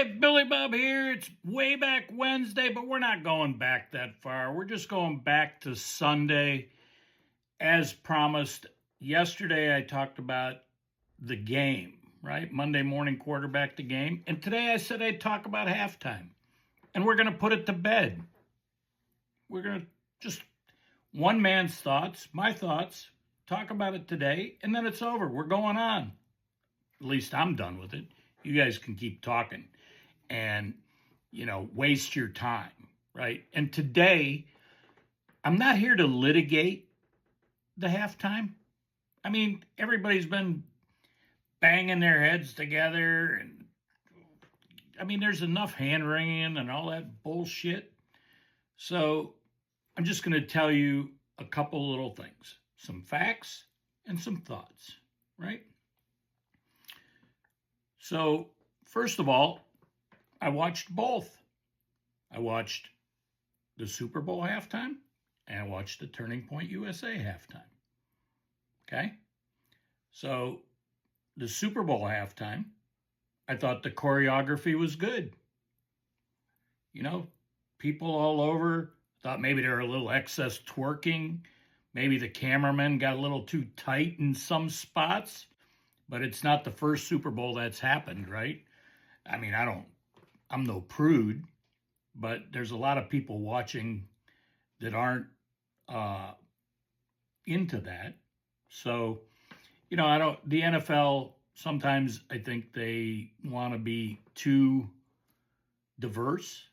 Hey, Billy Bob here. It's way back Wednesday, but we're not going back that far. We're just going back to Sunday. As promised, yesterday I talked about the game, right? Monday morning quarterback the game. And today I said I'd talk about halftime. And we're going to put it to bed. We're going to just one man's thoughts, my thoughts, talk about it today, and then it's over. We're going on. At least I'm done with it. You guys can keep talking and, waste your time, right? And today, I'm not here to litigate the halftime. I mean, everybody's been banging their heads together, and I mean, there's enough hand wringing and all that bullshit. So I'm just going to tell you a couple little things, some facts and some thoughts, right? So, first of all, I watched both. I watched the Super Bowl halftime and I watched the Turning Point USA halftime. Okay? So, the Super Bowl halftime, I thought the choreography was good. People all over thought maybe there were a little excess twerking. Maybe the cameraman got a little too tight in some spots, but it's not the first Super Bowl that's happened, right? I mean, I'm no prude, but there's a lot of people watching that aren't into that. So, the NFL, sometimes I think they want to be too diverse,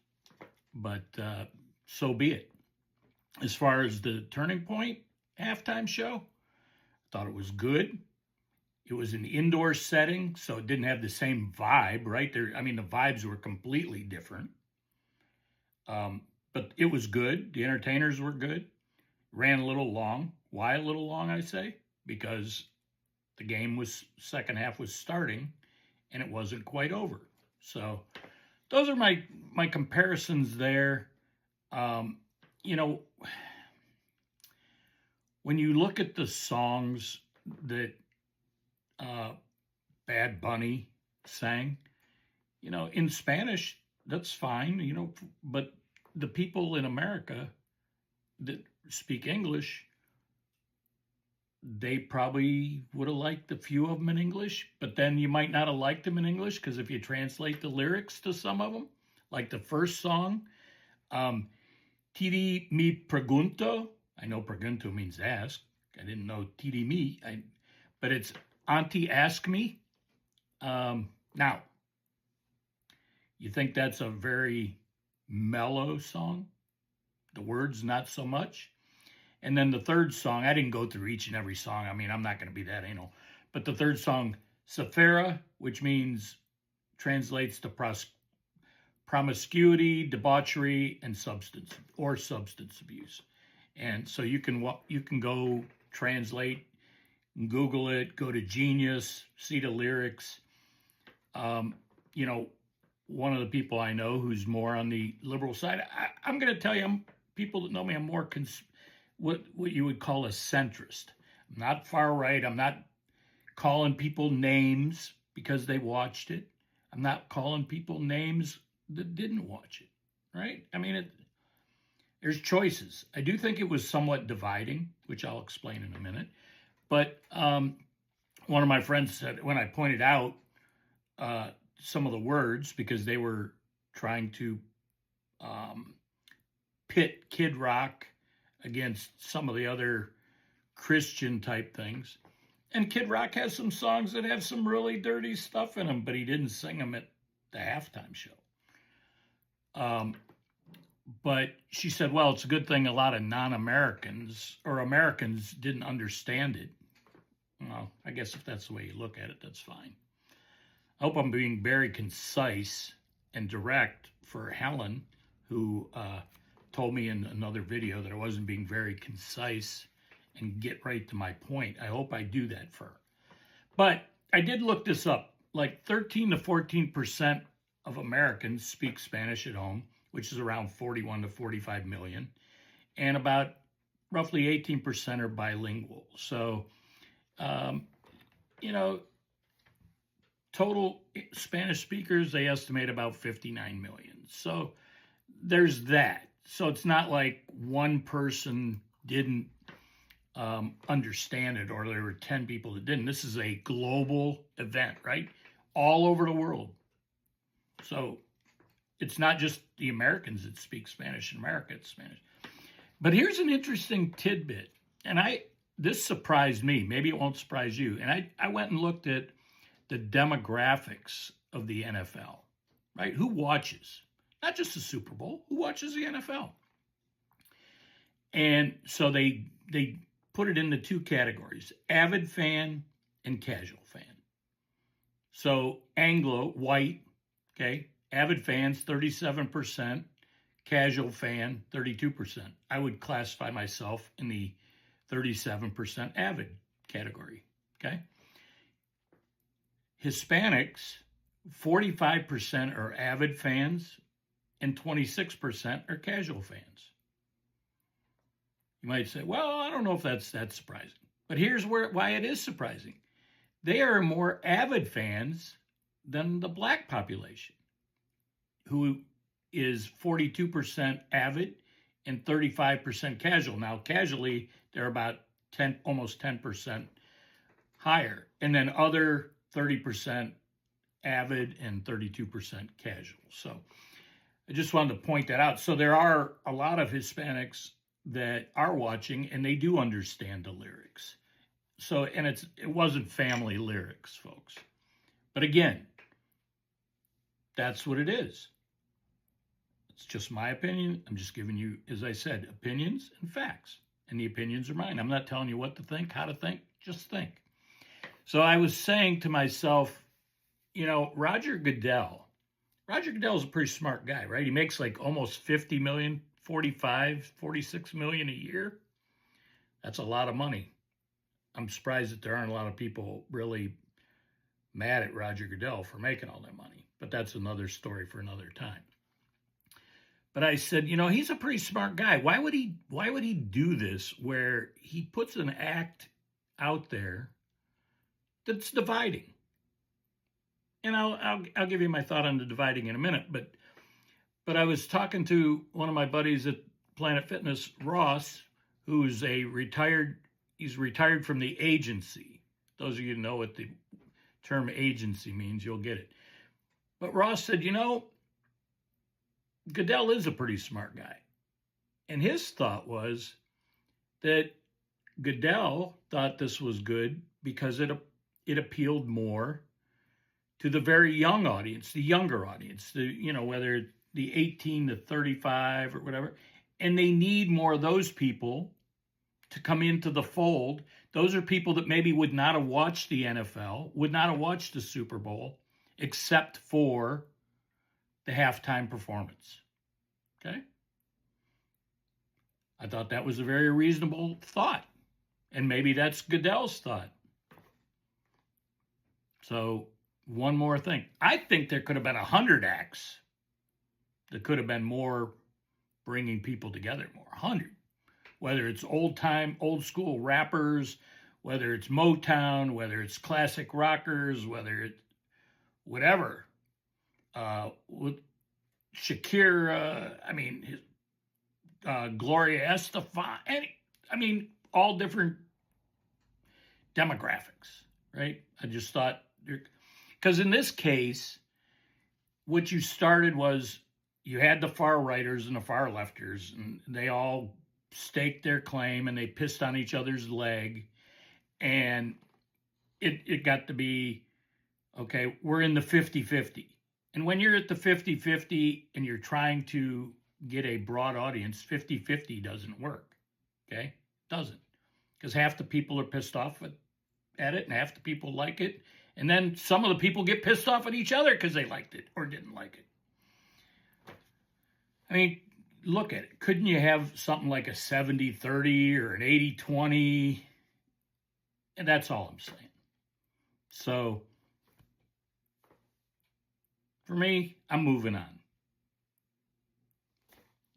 but so be it. As far as the Turning Point halftime show, I thought it was good. It was an indoor setting, so it didn't have the same vibe, right? The vibes were completely different. But it was good. The entertainers were good. Ran a little long. Why a little long, I say? Because the game second half was starting, and it wasn't quite over. So those are my comparisons there. When you look at the songs that Bad Bunny sang, in Spanish, that's fine, but the people in America that speak English, they probably would have liked a few of them in English, but then you might not have liked them in English because if you translate the lyrics to some of them, like the first song, Tidi mi pregunto, I know pregunto means ask. I didn't know Tidi mi, but it's Auntie Ask Me. Now, you think that's a very mellow song? The words, not so much. And then the third song, I didn't go through each and every song. I mean, I'm not going to be that anal. But the third song, Safera, which translates to promiscuity, debauchery, and substance abuse. And so you can go translate, Google it, go to Genius, see the lyrics. One of the people I know who's more on the liberal side, I'm going to tell you, people that know me, I'm more what you would call a centrist. I'm not far right. I'm not calling people names because they watched it. I'm not calling people names that didn't watch it, right? I mean, there's choices. I do think it was somewhat dividing, which I'll explain in a minute. But one of my friends said, when I pointed out some of the words, because they were trying to pit Kid Rock against some of the other Christian type things. And Kid Rock has some songs that have some really dirty stuff in them, but he didn't sing them at the halftime show. But she said, well, it's a good thing a lot of non-Americans or Americans didn't understand it. Well, I guess if that's the way you look at it, that's fine. I hope I'm being very concise and direct for Helen, who told me in another video that I wasn't being very concise and get right to my point. I hope I do that for her. But I did look this up. Like 13 to 14% of Americans speak Spanish at home, which is around 41 to 45 million. And about roughly 18% are bilingual. So, Total Spanish speakers, they estimate about 59 million. So there's that. So it's not like one person didn't understand it or there were 10 people that didn't. This is a global event, right? All over the world. So it's not just the Americans that speak Spanish in America, it's Spanish. But here's an interesting tidbit, and this surprised me. Maybe it won't surprise you. And I went and looked at the demographics of the NFL, right? Who watches? Not just the Super Bowl, who watches the NFL? And so they put it into two categories, avid fan and casual fan. So Anglo, white, okay, avid fans, 37%, casual fan, 32%. I would classify myself in the 37% avid category, okay? Hispanics, 45% are avid fans and 26% are casual fans. You might say, well, I don't know if that's surprising. But here's why it is surprising. They are more avid fans than the black population, who is 42% avid and 35% casual. Now, casually, they're about almost 10% higher. And then other 30% avid and 32% casual. So I just wanted to point that out. So there are a lot of Hispanics that are watching and they do understand the lyrics. So, and it wasn't family lyrics, folks. But again, that's what it is. It's just my opinion. I'm just giving you, as I said, opinions and facts. And the opinions are mine. I'm not telling you what to think, how to think, just think. So I was saying to myself, you know, Roger Goodell's a pretty smart guy, right? He makes like almost 50 million, 45, 46 million a year. That's a lot of money. I'm surprised that there aren't a lot of people really mad at Roger Goodell for making all that money. But that's another story for another time. But I said, you know, he's a pretty smart guy. Why would he do this where he puts an act out there that's dividing? And I'll give you my thought on the dividing in a minute, but I was talking to one of my buddies at Planet Fitness, Ross, who's he's retired from the agency. Those of you who know what the term agency means, you'll get it. But Ross said, you know, Goodell is a pretty smart guy. And his thought was that Goodell thought this was good because it appealed more to the very young audience, the younger audience, whether the 18 to 35 or whatever. And they need more of those people to come into the fold. Those are people that maybe would not have watched the NFL, would not have watched the Super Bowl, except for the halftime performance. Okay? I thought that was a very reasonable thought. And maybe that's Goodell's thought. So, one more thing. I think there could have been 100 acts that could have been more bringing people together more. 100. Whether it's old school rappers, whether it's Motown, whether it's classic rockers, whether it's whatever. With Shakira, Gloria Estefan, all different demographics, right? I just thought, because in this case, what you started was you had the far righters and the far lefters, and they all staked their claim and they pissed on each other's leg. And it got to be, okay, we're in the 50-50. And when you're at the 50-50 and you're trying to get a broad audience, 50-50 doesn't work, okay? Doesn't. Because half the people are pissed off at it and half the people like it. And then some of the people get pissed off at each other because they liked it or didn't like it. I mean, look at it. Couldn't you have something like a 70-30 or an 80-20? And that's all I'm saying. So, for me, I'm moving on.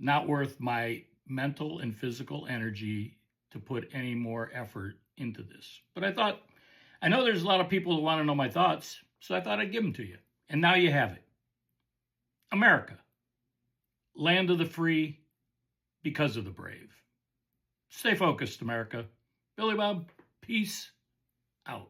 Not worth my mental and physical energy to put any more effort into this. But I know there's a lot of people who want to know my thoughts. So I thought I'd give them to you. And now you have it. America, land of the free because of the brave. Stay focused, America. Billy Bob, peace out.